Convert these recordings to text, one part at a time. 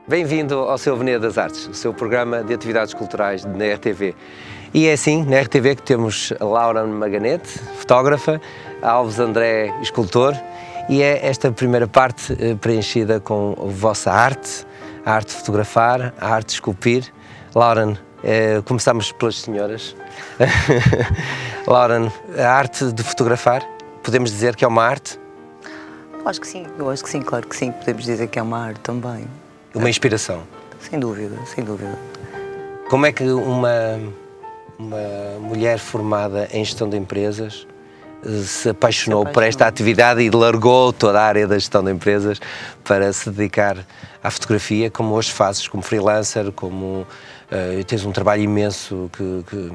Bem-vindo ao seu Avenida das Artes, o seu programa de atividades culturais na RTV. E é assim, na RTV, que temos a Laura Maganete, fotógrafa, a Alves André, escultor, e é esta primeira parte preenchida com a vossa arte, a arte de fotografar, a arte de esculpir. Lauren, começamos pelas senhoras. Lauren, a arte de fotografar, podemos dizer que é uma arte? Eu acho que sim, claro que sim, podemos dizer que é uma arte também. Uma inspiração? Sem dúvida, sem dúvida. Como é que uma mulher formada em gestão de empresas se apaixonou por esta atividade e largou toda a área da gestão de empresas para se dedicar à fotografia, como hoje fazes, como freelancer, como tens um trabalho imenso que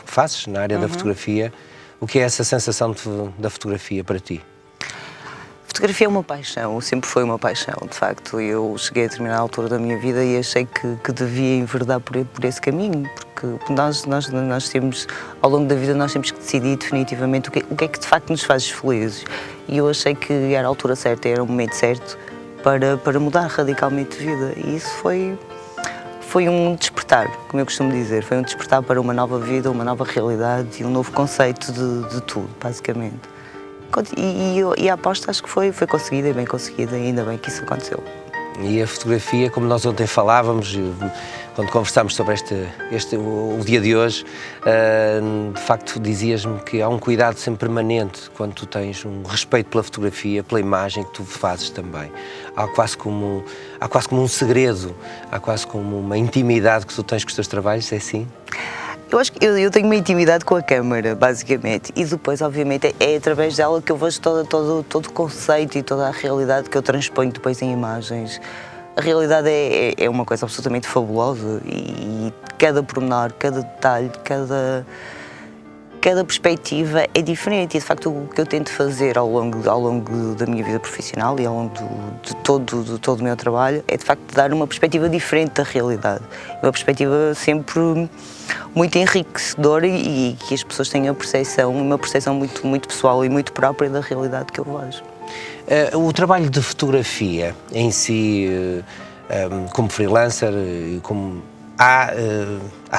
fazes na área da fotografia. O que é essa sensação da fotografia para ti? A fotografia é uma paixão, sempre foi uma paixão, de facto. Eu cheguei a determinada altura da minha vida e achei que devia enverdar por esse caminho, porque nós temos, ao longo da vida, nós temos que decidir definitivamente o que é que de facto nos faz felizes. E eu achei que era a altura certa, era o momento certo para mudar radicalmente de vida. E isso foi um despertar, como eu costumo dizer, foi um despertar para uma nova vida, uma nova realidade e um novo conceito de tudo, basicamente. E a aposta acho que foi conseguida, e bem conseguida, e ainda bem que isso aconteceu. E a fotografia, como nós ontem falávamos, quando conversámos sobre o dia de hoje, de facto dizias-me que há um cuidado sempre permanente quando tu tens um respeito pela fotografia, pela imagem que tu fazes também. Há quase como um segredo, há quase como uma intimidade que tu tens com os teus trabalhos, é assim? Eu acho que eu tenho uma intimidade com a câmara, basicamente, e depois, obviamente, é através dela que eu vejo todo o conceito e toda a realidade que eu transponho depois em imagens. A realidade é uma coisa absolutamente fabulosa e cada pormenor, cada detalhe, cada perspectiva é diferente e, de facto, o que eu tento fazer ao longo da minha vida profissional e ao longo de todo o meu trabalho é, de facto, dar uma perspectiva diferente da realidade. Uma perspectiva sempre muito enriquecedora e que as pessoas tenham uma percepção muito pessoal e muito própria da realidade que eu vejo. O trabalho de fotografia em si, como freelancer, há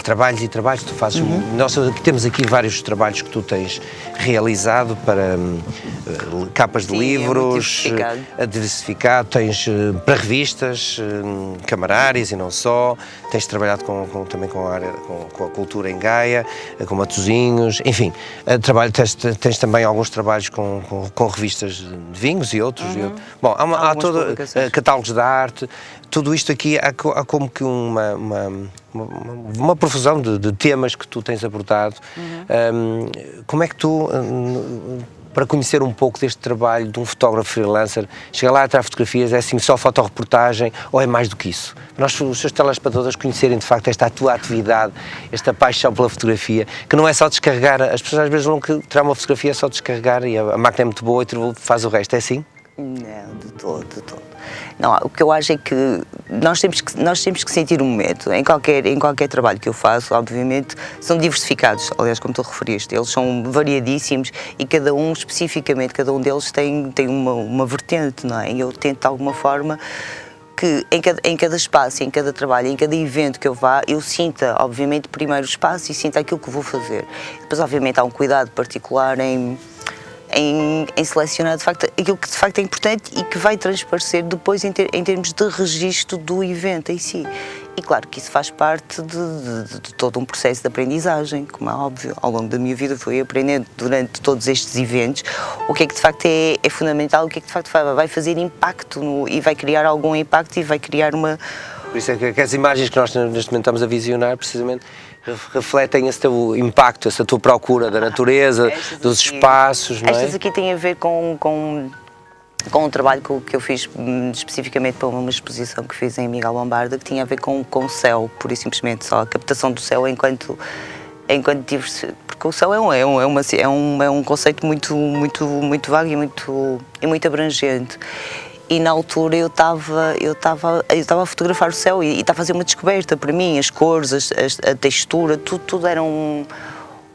trabalhos e trabalhos que tu fazes. Nós temos aqui vários trabalhos que tu tens realizado para capas de livros, diversificado, tens para revistas, camarárias e não só, tens trabalhado também com a cultura em Gaia, com Matosinhos, enfim, tens também alguns trabalhos com revistas de vinhos e outros. Bom, há todo catálogos de arte, tudo isto aqui há como que uma profusão de temas que tu tens abordado. Como é que tu, para conhecer um pouco deste trabalho de um fotógrafo freelancer, chega lá a tirar fotografias, é assim só fotorreportagem ou é mais do que isso? Para os seus telespectadores conhecerem de facto esta tua atividade, esta paixão pela fotografia, que não é só descarregar, as pessoas às vezes vão tirar uma fotografia é só descarregar e a máquina é muito boa e tu faz o resto, é assim? Não, de todo. Não, o que eu acho é que nós temos que sentir um momento. Em qualquer trabalho que eu faço, obviamente, são diversificados. Aliás, como tu referiste, eles são variadíssimos e cada um deles tem uma vertente, não é? E eu tento, de alguma forma, que em cada espaço, em cada trabalho, em cada evento que eu vá, eu sinta, obviamente, primeiro o espaço e sinta aquilo que vou fazer. Depois, obviamente, há um cuidado particular em selecionar de facto aquilo que de facto é importante e que vai transparecer depois em termos de registro do evento em si. E claro que isso faz parte de todo um processo de aprendizagem, como é óbvio. Ao longo da minha vida fui aprendendo durante todos estes eventos o que é que de facto é fundamental, o que é que de facto vai fazer impacto e vai criar algum impacto e vai criar uma... Por isso é que as imagens que nós neste momento estamos a visionar precisamente refletem esse teu impacto, essa tua procura da natureza, dos espaços, não é? Estas aqui têm a ver com um trabalho que eu fiz especificamente para uma exposição que fiz em Miguel Lombarda, que tinha a ver com o céu, pura e simplesmente só a captação do céu enquanto porque o céu é um conceito muito vago e muito abrangente. E na altura eu estava a fotografar o céu e estava a fazer uma descoberta para mim, as cores, a textura, tudo era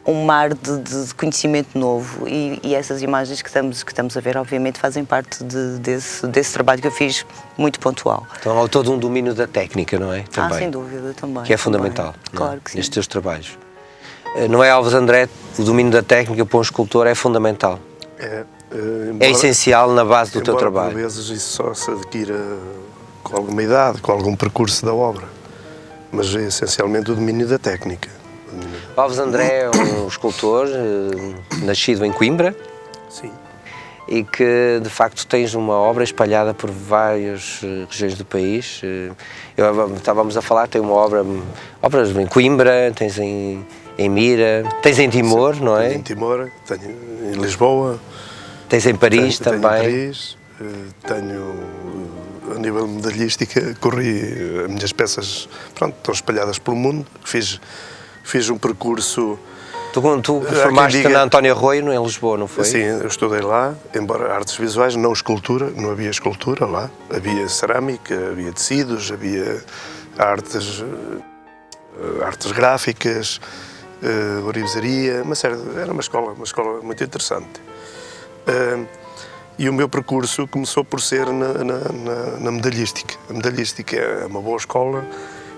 um mar de conhecimento novo e essas imagens que estamos a ver, obviamente, fazem parte desse trabalho que eu fiz muito pontual. Então há todo um domínio da técnica, não é? Também. Sem dúvida, também. Que é fundamental, claro que sim. Nestes teus trabalhos. Não é, Alves André, o domínio da técnica para um escultor é fundamental? É essencial na base do teu trabalho? Por vezes isso só se adquire com alguma idade, com algum percurso da obra, mas é essencialmente o domínio da técnica. Alves André é um escultor nascido em Coimbra. Sim. E que, de facto, tens uma obra espalhada por várias regiões do país. Estávamos a falar, tem obras em Coimbra, tens em Mira, tens em Timor, não é? Tenho em Timor, tenho em Lisboa. Tens em Paris também. Tenho em Paris, tenho, a nível medalhística, corri, as minhas peças, pronto, estão espalhadas pelo mundo. Fiz um percurso... Tu formaste na António Arroio, em Lisboa, não foi? Sim, eu estudei lá, embora artes visuais, não escultura, não havia escultura lá. Havia cerâmica, havia tecidos, havia artes gráficas, orivesaria, era uma escola muito interessante. E o meu percurso começou por ser na medalhística. A medalhística é uma boa escola,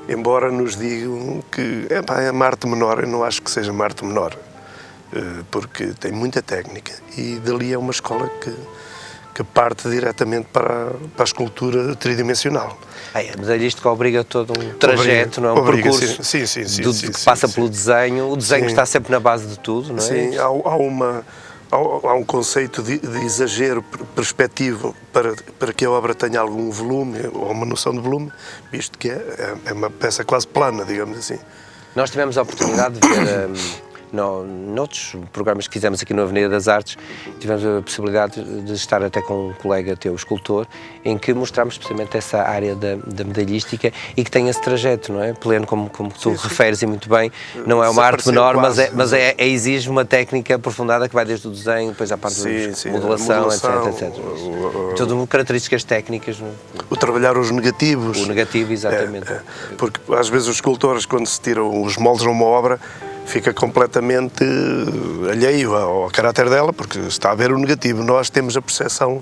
embora nos digam que é uma arte menor. Eu não acho que seja uma arte menor, porque tem muita técnica e dali é uma escola que parte diretamente para a escultura tridimensional. A medalhística obriga todo um trajeto, não é? Um percurso que passa pelo desenho. O desenho está sempre na base de tudo, não é? Sim, há um conceito de exagero perspectivo para que a obra tenha algum volume, ou uma noção de volume, visto que é uma peça quase plana, digamos assim. Nós tivemos a oportunidade de ver, noutros programas que fizemos aqui na Avenida das Artes, tivemos a possibilidade de estar até com um colega teu, escultor, em que mostramos precisamente essa área da medalhística e que tem esse trajeto, não é? Pleno, como tu referes e muito bem, não é uma arte menor, mas exige uma técnica aprofundada que vai desde o desenho, depois à parte da modelação, etc. Tudo características técnicas. O trabalhar os negativos. O negativo, exatamente. Porque às vezes os escultores, quando se tiram os moldes a uma obra, fica completamente alheio ao caráter dela, porque está a ver o negativo. Nós temos a percepção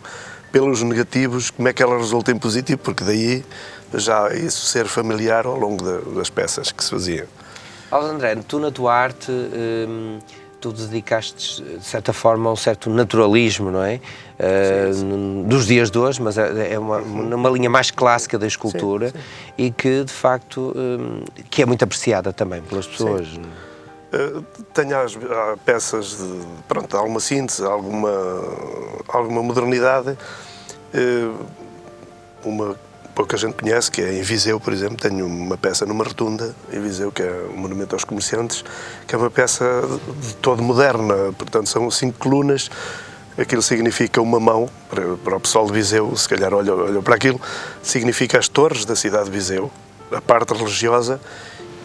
pelos negativos, como é que ela resulta em positivo, porque daí já isso ser familiar ao longo das peças que se faziam. Alves André, tu na tua arte, tu dedicaste, de certa forma, a um certo naturalismo, não é? Dos dias de hoje, mas é uma linha mais clássica da escultura e que, de facto, que é muito apreciada também pelas pessoas. Sim. Tenho peças de alguma síntese, alguma modernidade. Uma pouca gente conhece, que é em Viseu, por exemplo. Tenho uma peça numa rotunda em Viseu, que é um monumento aos comerciantes, que é uma peça de todo moderna. Portanto, são 5 colunas. Aquilo significa uma mão, para o pessoal de Viseu, se calhar olha para aquilo, significa as torres da cidade de Viseu, a parte religiosa.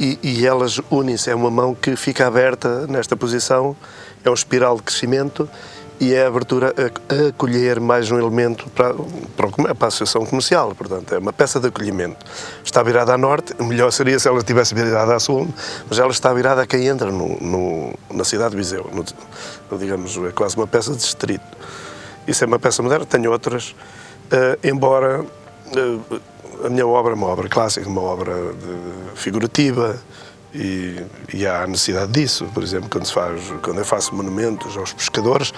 E elas unem-se, é uma mão que fica aberta nesta posição, é um espiral de crescimento e é a abertura a acolher mais um elemento para a associação comercial, portanto é uma peça de acolhimento. Está virada a norte, melhor seria se ela estivesse virada a sul, mas ela está virada a quem entra na cidade de Viseu, digamos, é quase uma peça de distrito. Isso é uma peça moderna, tenho outras, embora... A minha obra é uma obra clássica, uma obra figurativa e há necessidade disso. Por exemplo, quando eu faço monumentos aos pescadores,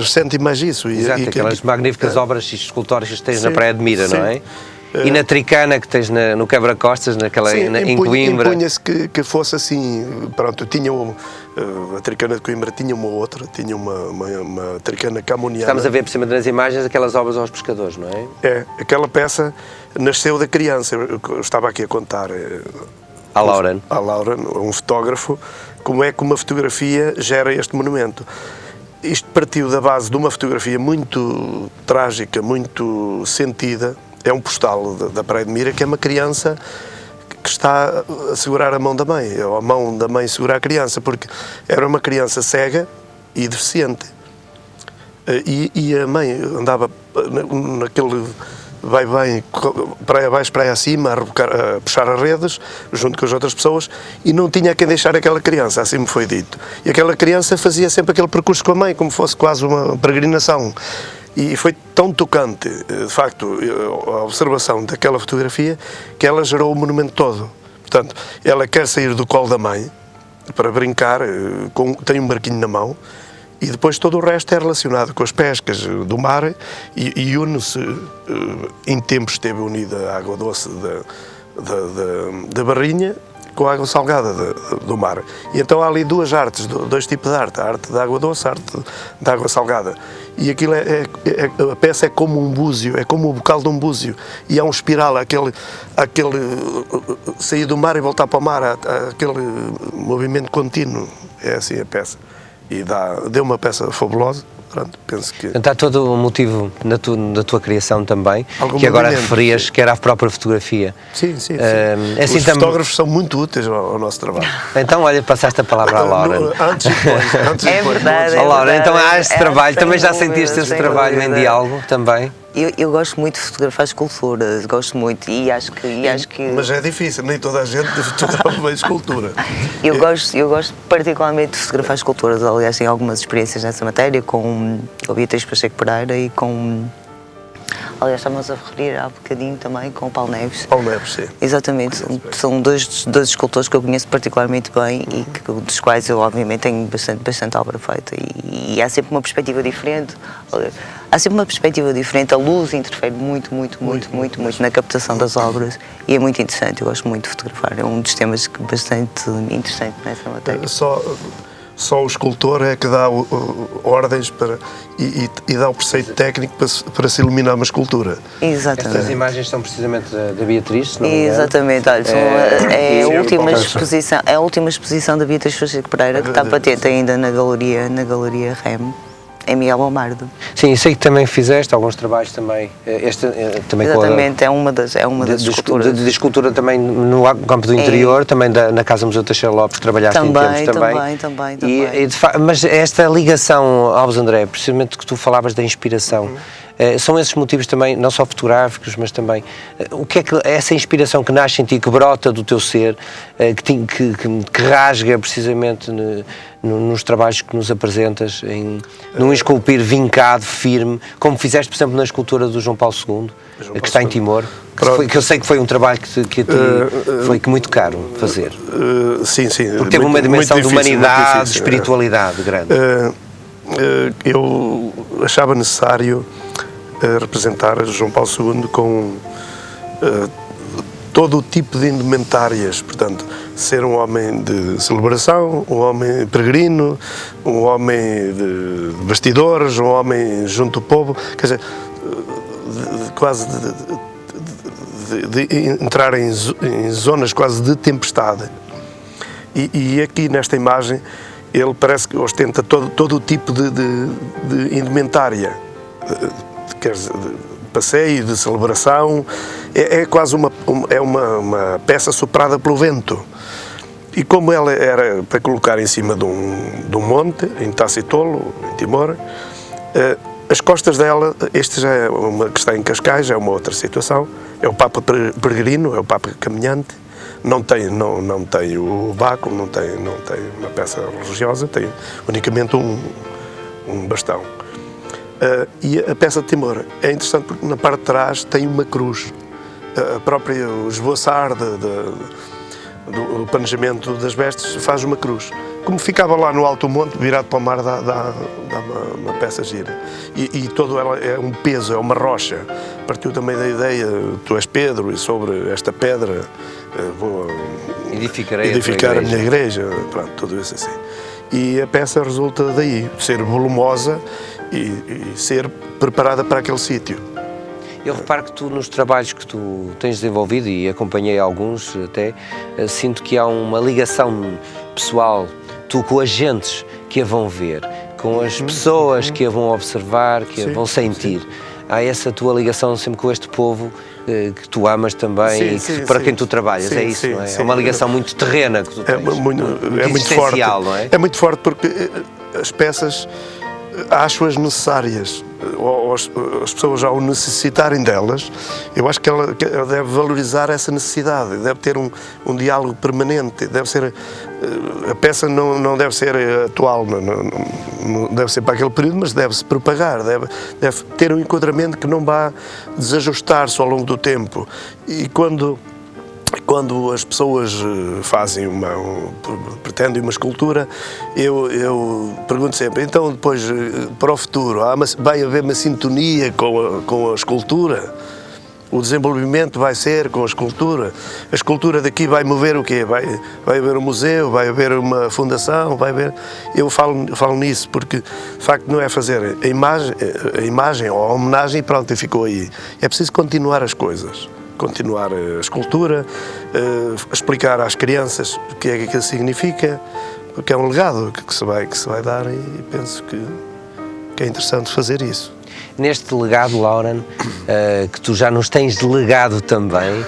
sentem mais isso. Exato, aquelas magníficas obras escultóricas que tens na Praia de Mira, não é? E na Tricana que tens no Quebra-Costas, em Coimbra. Impunha-se que fosse assim. Pronto, a Tricana de Coimbra tinha uma outra, tinha uma Tricana camoniana. Estamos a ver por cima das imagens aquelas obras aos pescadores, não é? Aquela peça nasceu da criança. Eu estava aqui a contar à Laura, um fotógrafo, como é que uma fotografia gera este monumento. Isto partiu da base de uma fotografia muito trágica, muito sentida. É um postal da Praia de Mira, que é uma criança que está a segurar a mão da mãe, ou a mão da mãe segura a criança, porque era uma criança cega e deficiente. E a mãe andava vai bem, praia abaixo, praia acima, a puxar as redes, junto com as outras pessoas, e não tinha a quem deixar aquela criança, assim me foi dito. E aquela criança fazia sempre aquele percurso com a mãe, como fosse quase uma peregrinação. E foi tão tocante, de facto, a observação daquela fotografia, que ela gerou o monumento todo. Portanto, ela quer sair do colo da mãe para brincar, tem um barquinho na mão, e depois todo o resto é relacionado com as pescas do mar e une-se, em tempos esteve unida a água doce da Barrinha com a água salgada do mar. E então há ali duas artes, dois tipos de arte, a arte da água doce, a arte da água salgada. E aquilo a peça é como um búzio, é como o bocal de um búzio. E há um espiral, aquele sair do mar e voltar para o mar, aquele movimento contínuo. É assim a peça. E deu uma peça fabulosa. Pronto, penso que... Então, há todo o motivo na tua criação também, Algum que agora movimento, referias, que era a própria fotografia. Sim. Assim, os fotógrafos são muito úteis ao nosso trabalho. Então, olha, passaste a palavra à Laura. Antes e depois. É verdade. Laura, então há este trabalho, também já sem sentiste dúvida, esse sem trabalho em dúvida. diálogo também? Eu gosto muito de fotografar esculturas, gosto muito, e acho que Mas é difícil, nem toda a gente fotografa bem escultura. eu gosto particularmente de fotografar esculturas. Aliás, tenho algumas experiências nessa matéria com a Beatriz Pacheco Pereira e com... Aliás, estávamos a referir há bocadinho também com o Paulo Neves. Paulo Neves, sim. Exatamente, são dois escultores que eu conheço particularmente bem e dos quais eu, obviamente, tenho bastante obra feita. E há sempre uma perspectiva diferente. Há sempre uma perspectiva diferente. A luz interfere muito na captação das obras e é muito interessante. Eu gosto muito de fotografar. É um dos temas bastante interessante nessa matéria. Só o escultor é que dá ordens e dá o preceito técnico para se iluminar uma escultura. Exatamente. Estas imagens são precisamente da Beatriz, se não me engano. Exatamente, olha, é a última exposição da Beatriz Pacheco Pereira, que está patente ainda na Galeria REM, em Miguel Bombardo. Sim, sei que também fizeste alguns trabalhos também. Também exatamente, é uma das esculturas. De escultura também no campo do interior, também na Casa Museu Teixeira Lopes, trabalhaste em tempos também. Também. Mas esta ligação, Alves André, precisamente que tu falavas da inspiração, são esses motivos também, não só fotográficos, mas também, o que é que essa inspiração que nasce em ti, que brota do teu ser, que rasga precisamente nos trabalhos que nos apresentas, num esculpir vincado, firme, como fizeste, por exemplo, na escultura do João Paulo II, que está em Timor, que eu sei que foi um trabalho que foi muito caro fazer. Sim. Porque teve uma dimensão de humanidade, de espiritualidade grande. Eu achava necessário representar João Paulo II com todo o tipo de indumentárias, portanto, ser um homem de celebração, um homem peregrino, um homem de bastidores, um homem junto ao povo, quer dizer, quase de entrar em zonas quase de tempestade. E aqui nesta imagem ele parece que ostenta todo o tipo de indumentária, quer dizer, de passeio, de celebração, é quase uma peça soprada pelo vento. E como ela era para colocar em cima de um monte, em Tacitolo, em Timor, as costas dela, este já é uma que está em Cascais, é uma outra situação, é o Papa peregrino, é o Papa caminhante, não tem o báculo, não tem uma peça religiosa, tem unicamente um bastão. E a peça de Timor é interessante porque na parte de trás tem uma cruz, o esboçar do planejamento das vestes faz uma cruz. Como ficava lá no alto monte, virado para o mar, dá uma peça gira. E todo ela é um peso, é uma rocha. Partiu também da ideia, tu és Pedro e sobre esta pedra vou edificar a minha igreja. Pronto, tudo isso assim. E a peça resulta daí, ser volumosa e ser preparada para aquele sítio. Eu reparo que tu, nos trabalhos que tu tens desenvolvido, e acompanhei alguns até, sinto que há uma ligação pessoal, tu com as gentes que a vão ver, com as pessoas que a vão observar, que a vão sentir. Há essa tua ligação sempre com este povo que tu amas também para quem tu trabalhas, é isso, não é? É uma ligação muito terrena que tu tens, é muito forte, não é? É muito forte porque as peças às suas necessárias, ou as pessoas ao necessitarem delas, eu acho que ela deve valorizar essa necessidade, deve ter um diálogo permanente, deve ser, a peça não deve ser atual, não deve ser para aquele período, mas deve-se propagar, deve ter um enquadramento que não vá desajustar-se ao longo do tempo. E quando as pessoas fazem pretendem uma escultura, eu pergunto sempre, então depois para o futuro vai haver uma sintonia com a escultura? O desenvolvimento vai ser com a escultura daqui vai mover o quê? Vai haver um museu, vai haver uma fundação, eu falo nisso porque de facto não é fazer a imagem ou a homenagem e pronto, e ficou aí. É preciso continuar as coisas. Continuar a escultura, explicar às crianças o que é que aquilo significa, porque é um legado que se vai dar e penso que é interessante fazer isso. Neste legado, Lauren, que tu já nos tens delegado também,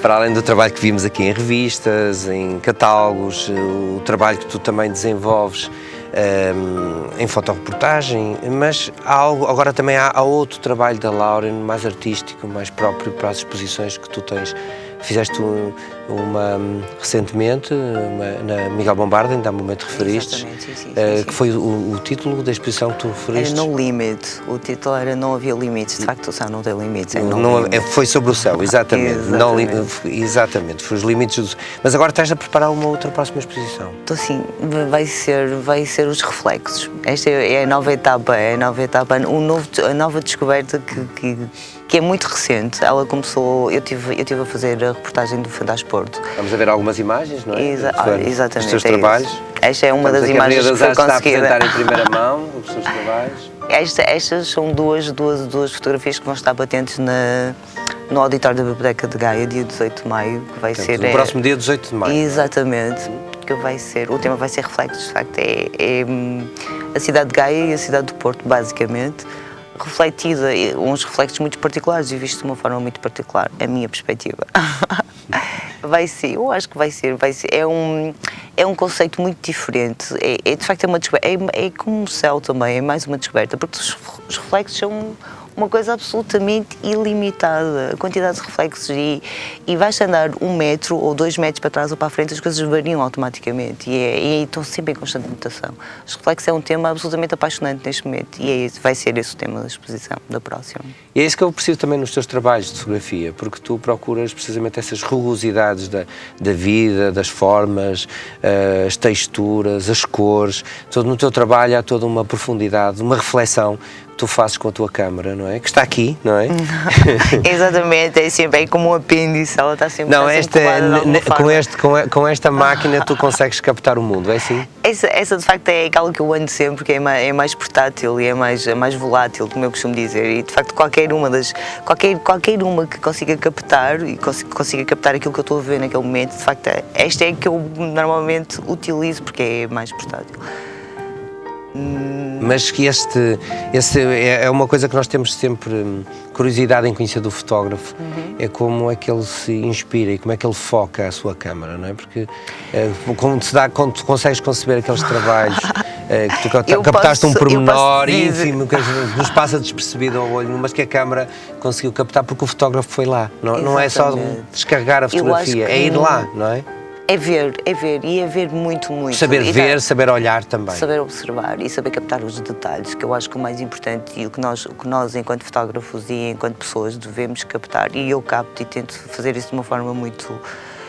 para além do trabalho que vimos aqui em revistas, em catálogos, o trabalho que tu também desenvolves em fotoreportagem, mas agora também há outro trabalho da Lauren, mais artístico, mais próprio para as exposições que tu tens. Fizeste uma recentemente na Miguel Bombarda, ainda há um momento referiste, sim. Que foi o título da exposição que tu referiste? Era No Limit, o título era Não Havia Limites, de facto o céu não tem limites. Foi sobre o céu, exatamente. Exatamente, foi os limites. Mas agora estás a preparar uma outra próxima exposição? Então sim, vai ser os reflexos. Esta é a nova etapa, a nova descoberta que é muito recente. Ela começou, eu tive a fazer a reportagem do Fantasporto. Vamos a ver algumas imagens, não é? Exatamente. Dos teus trabalhos. Esta é uma das imagens que foi conseguida. Está a apresentar em primeira mão os seus trabalhos. Estas são duas fotografias que vão estar patentes no auditório da Biblioteca de Gaia, dia 18 de maio, que vai ser... No próximo dia 18 de maio. Exatamente. Que vai ser, o tema vai ser reflexos, de facto, é a cidade de Gaia e a cidade do Porto, basicamente, refletida, uns reflexos muito particulares e visto de uma forma muito particular, a minha perspectiva. Eu acho que vai ser, é um conceito muito diferente, de facto é uma descoberta, é como o céu também, é mais uma descoberta, porque os reflexos são uma coisa absolutamente ilimitada, a quantidade de reflexos, e vais andar 1 metro ou 2 metros para trás ou para a frente, as coisas variam automaticamente e estão sempre em constante mutação. Os reflexos é um tema absolutamente apaixonante neste momento e vai ser esse o tema da exposição, da próxima. E é isso que eu preciso também nos teus trabalhos de fotografia, porque tu procuras precisamente essas rugosidades da vida, das formas, as texturas, as cores, no teu trabalho há toda uma profundidade, uma reflexão tu fazes com a tua câmara, não é? Que está aqui, não é? Exatamente, é sempre como um apêndice, ela está sempre não, com esta máquina tu consegues captar o mundo, é assim? Essa de facto é aquela que eu ando sempre, que é mais portátil e é mais volátil, como eu costumo dizer, e de facto qualquer uma que consiga captar e consiga captar aquilo que eu estou a ver naquele momento, de facto esta é a que eu normalmente utilizo porque é mais portátil. Mas que é uma coisa que nós temos sempre curiosidade em conhecer do fotógrafo, é como é que ele se inspira e como é que ele foca a sua câmara, não é? Porque quando tu consegues conceber aqueles trabalhos, que tu captaste um pormenor ínfimo, que nos passa despercebido ao olho, mas que a câmara conseguiu captar porque o fotógrafo foi lá, não é só descarregar a fotografia, é ir lá, não é? É ver e é ver muito. Saber ver, saber olhar também. Saber observar e saber captar os detalhes, que eu acho que o mais importante e o que nós enquanto fotógrafos e enquanto pessoas devemos captar, e eu capto e tento fazer isso de uma forma muito...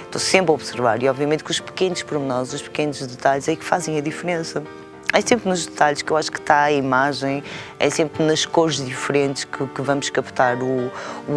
Estou sempre a observar e obviamente que os pequenos pormenores, os pequenos detalhes é que fazem a diferença. É sempre nos detalhes que eu acho que está a imagem, é sempre nas cores diferentes que vamos captar o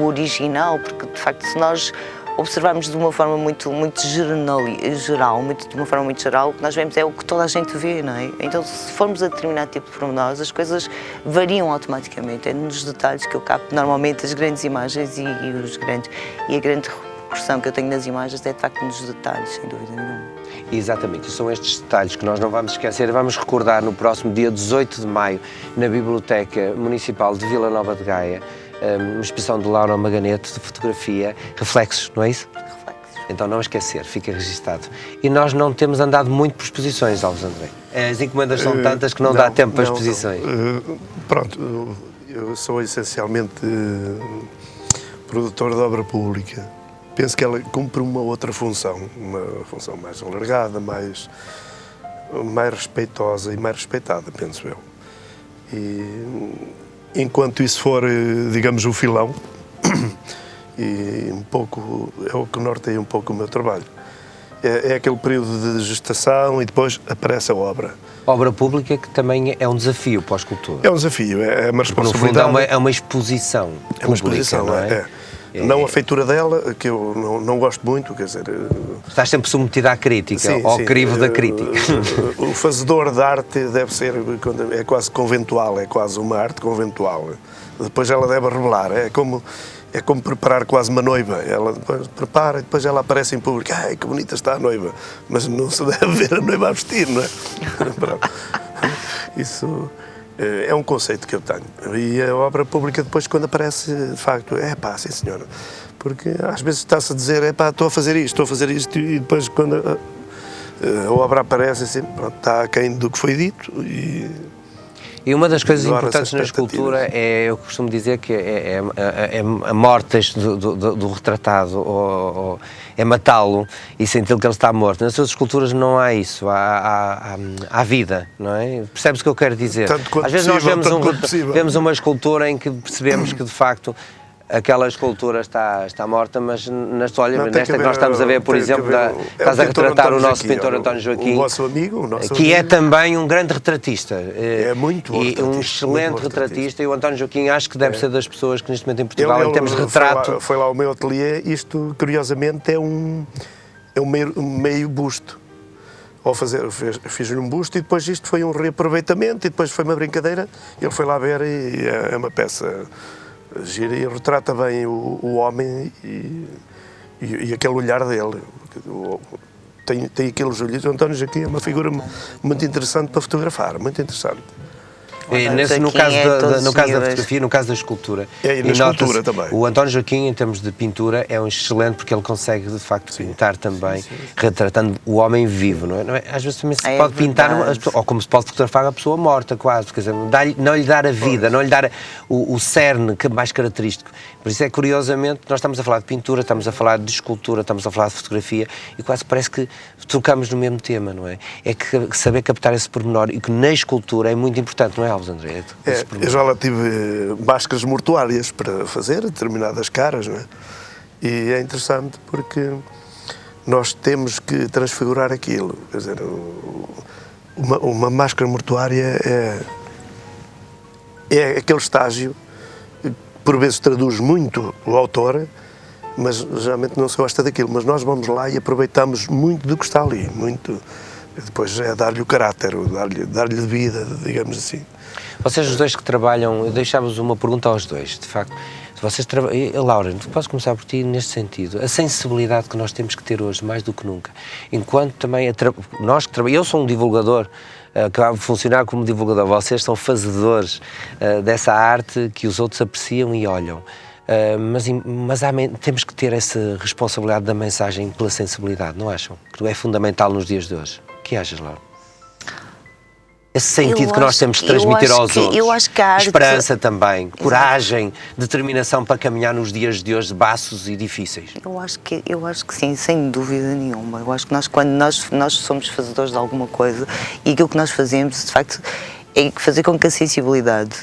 original, porque de facto se nós observarmos de uma forma muito geral, de uma forma muito geral, o que nós vemos é o que toda a gente vê, não é? Então, se formos a determinado tipo de pormenores, as coisas variam automaticamente. É nos detalhes que eu capto normalmente as grandes imagens e a grande repercussão que eu tenho nas imagens é de facto nos detalhes, sem dúvida nenhuma. Exatamente, e são estes detalhes que nós não vamos esquecer, vamos recordar no próximo dia 18 de maio, na Biblioteca Municipal de Vila Nova de Gaia, uma exposição de Laura Maganete de fotografia, reflexos, não é isso? Reflexos. Então não esquecer, fica registado. E nós não temos andado muito por exposições, Alves André. As encomendas são tantas que não dá tempo para exposições. Pronto, eu sou essencialmente produtor de obra pública. Penso que ela cumpre uma outra função, uma função mais alargada, mais respeitosa e mais respeitada, penso eu. E enquanto isso for, digamos, o filão, e um pouco é o que norteia um pouco o meu trabalho. É aquele período de gestação e depois aparece a obra. Obra pública que também é um desafio para o escultor. É um desafio, é uma responsabilidade. No fundo é uma exposição pública, é uma exposição, não é? Não a feitura dela, que eu não gosto muito, quer dizer... Estás sempre submetido à crítica, ao crivo da crítica. O fazedor de arte deve ser, é quase conventual, é quase uma arte conventual. Depois ela deve revelar, é como preparar quase uma noiva. Ela depois prepara e depois ela aparece em público. Ai, que bonita está a noiva. Mas não se deve ver a noiva a vestir, não é? Isso é um conceito que eu tenho. E a obra pública depois, quando aparece, de facto, sim senhora. Porque às vezes está-se a dizer, estou a fazer isto, e depois quando a obra aparece, assim, pronto, está aquém do que foi dito E uma das coisas importantes na escultura eu costumo dizer que é a morte do retratado, ou é matá-lo e sentir que ele está morto. Nas suas esculturas não há isso, há vida, não é? Percebes o que eu quero dizer? Às vezes nós vemos uma escultura em que percebemos que de facto aquela escultura está morta, mas nesta que nós estamos a ver, por exemplo, estás a retratar o nosso pintor António Joaquim, o vosso amigo, que é também um grande retratista. É muito e um excelente retratista, e o António Joaquim acho que deve ser das pessoas que neste momento em Portugal, em termos de retrato... Foi lá ao meu ateliê, isto, curiosamente, é um meio busto. Fiz-lhe um busto e depois isto foi um reaproveitamento e depois foi uma brincadeira, ele foi lá ver e é uma peça... gira e retrata bem o homem e aquele olhar dele. Tem aqueles olhos. O António Joaquim é uma figura muito interessante para fotografar, muito interessante. No caso da fotografia, no caso da escultura. E na escultura também. O António Joaquim, em termos de pintura, é um excelente porque ele consegue, de facto, pintar também, retratando o homem vivo, não é? Às vezes também se pode pintar, ou como se pode fotografar a pessoa morta, quase. Quer dizer, não lhe dar a vida, não lhe dar o cerne mais característico. Por isso é curiosamente, nós estamos a falar de pintura, estamos a falar de escultura, estamos a falar de fotografia e quase parece que trocamos no mesmo tema, não é? É que saber captar esse pormenor e que na escultura é muito importante, não é, Alves André? Eu já lá tive máscaras mortuárias para fazer determinadas caras, não é? E é interessante porque nós temos que transfigurar aquilo. Quer dizer, uma máscara mortuária é aquele estágio que por vezes traduz muito o autor, mas geralmente não se gosta daquilo. Mas nós vamos lá e aproveitamos muito do que está ali, muito. Depois é dar-lhe o caráter, dar-lhe vida, digamos assim. Vocês os dois que trabalham, eu deixava-vos uma pergunta aos dois, de facto. Laura, posso começar por ti neste sentido. A sensibilidade que nós temos que ter hoje, mais do que nunca. Enquanto também, nós que trabalhamos, eu sou um divulgador, acabo de funcionar como divulgador, vocês são fazedores dessa arte que os outros apreciam e olham. Mas temos que ter essa responsabilidade da mensagem pela sensibilidade, não acham? Que é fundamental nos dias de hoje. O que achas, Laura? Esse sentido que nós temos de transmitir aos outros. Eu acho que a arte... Esperança também, coragem, determinação para caminhar nos dias de hoje baços e difíceis. Eu acho que sim, sem dúvida nenhuma. Eu acho que quando nós somos fazedores de alguma coisa e aquilo que nós fazemos, de facto, é fazer com que a sensibilidade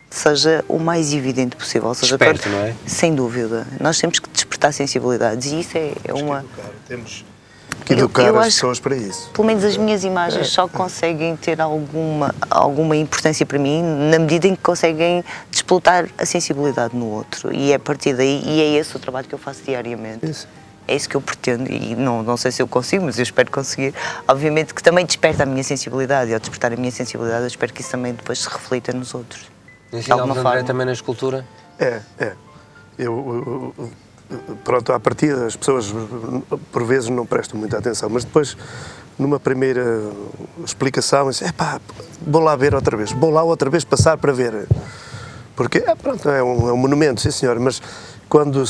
seja o mais evidente possível. Desperto, não é? Sem dúvida. Nós temos que despertar sensibilidades e isso é uma... Temos que educar as pessoas para isso. Pelo menos as minhas imagens só conseguem ter alguma importância para mim na medida em que conseguem desplotar a sensibilidade no outro. E é a partir daí, e é esse o trabalho que eu faço diariamente. Isso. É isso que eu pretendo e não sei se eu consigo, mas eu espero conseguir. Obviamente que também desperta a minha sensibilidade e ao despertar a minha sensibilidade eu espero que isso também depois se reflita nos outros. De alguma forma. Também na escultura? Pronto, à partida as pessoas por vezes não prestam muita atenção, mas depois, numa primeira explicação, dizem, vou lá ver outra vez, vou lá outra vez passar para ver. Porque, pronto, é um monumento, sim senhor, mas quando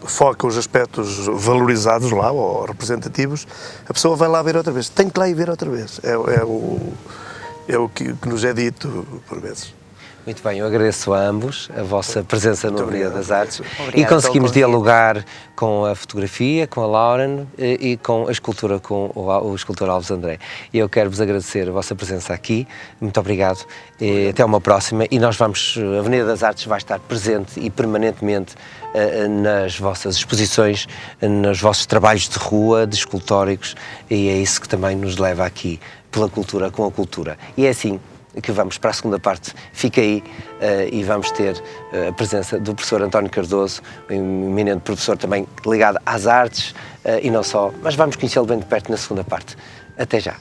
foca os aspectos valorizados lá, ou representativos, a pessoa vai lá ver outra vez. Tem que lá ir ver outra vez. É o que nos é dito por vezes. Muito bem, eu agradeço a ambos a vossa presença no Avenida das Artes Obrigada e conseguimos pelo convite. dialogar com a fotografia, com a Lauren e com a escultura, com o escultor Alves André. E eu quero-vos agradecer a vossa presença aqui, muito obrigado, e até uma próxima. E nós vamos, a Avenida das Artes vai estar presente e permanentemente nas vossas exposições, nos vossos trabalhos de rua, de escultóricos, e é isso que também nos leva aqui, pela cultura, com a cultura. E é assim que vamos para a segunda parte. Fica aí e vamos ter a presença do professor António Cardoso, um eminente professor também ligado às artes e não só, mas vamos conhecê-lo bem de perto na segunda parte. Até já.